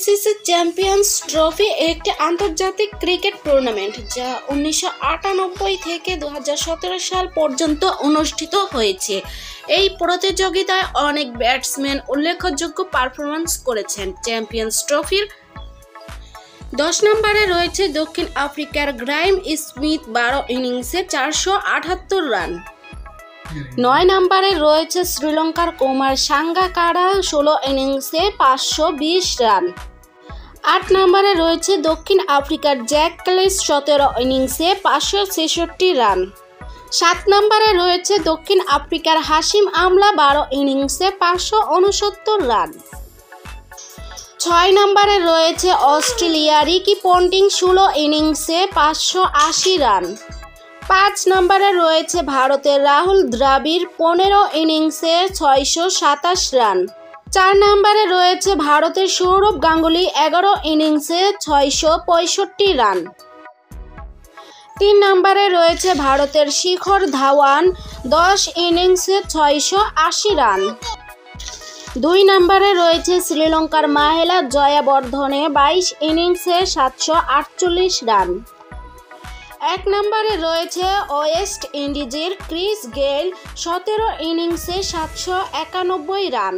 ICC champions trophy একটি আন্তর্জাতিক cricket tournament যা 1998 থেকে 2017 সাল পর্যন্ত অনুষ্ঠিত হয়েছে। এই প্রতিযোগিতায় অনেক ব্যাটসম্যান উল্লেখযোগ্য পারফরম্যান্স করেছেন। চ্যাম্পিয়ন্স ট্রফির 10 নম্বরে রয়েছে দক্ষিণ আফ্রিকার গ্রাইম স্মিথ 12 ইনিংসে 478 রান। 9 নম্বরে রয়েছে শ্রীলঙ্কার কুমার সাঙ্গাকারা 16 ইনিংসে 520 রান। 8 নম্বরে রয়েছে দক্ষিণ আফ্রিকার জ্যাক ক্যালিস 17 ইনিংসে 566 রান। 7 নম্বরে রয়েছে দক্ষিণ আফ্রিকার হাশিম আমলা 12 ইনিংসে 569 রান। 6 নম্বরে রয়েছে অস্ট্রেলিয়ার রিকি পন্টিং 16 ইনিংসে 580 রান। 5 নম্বরে রয়েছে ভারতের রাহুল দ্রাবিড় 15 ইনিংসে 627 রান। 4 নম্বরে রয়েছে ভারতের সৌরভ গাঙ্গুলি 11 ইনিংসে 665 রান। 3 নম্বরে রয়েছে ভারতের শিখর ধাওয়ান 10 ইনিংসে 680 রান। 2 নম্বরে রয়েছে শ্রীলঙ্কার মাহেলা জয়াবর্ধনে 22 ইনিংসে 748 রান। 1 নম্বরে রয়েছে ওয়েস্ট ইন্ডিজের ক্রিস গেইল 17 ইনিংসে 791 রান।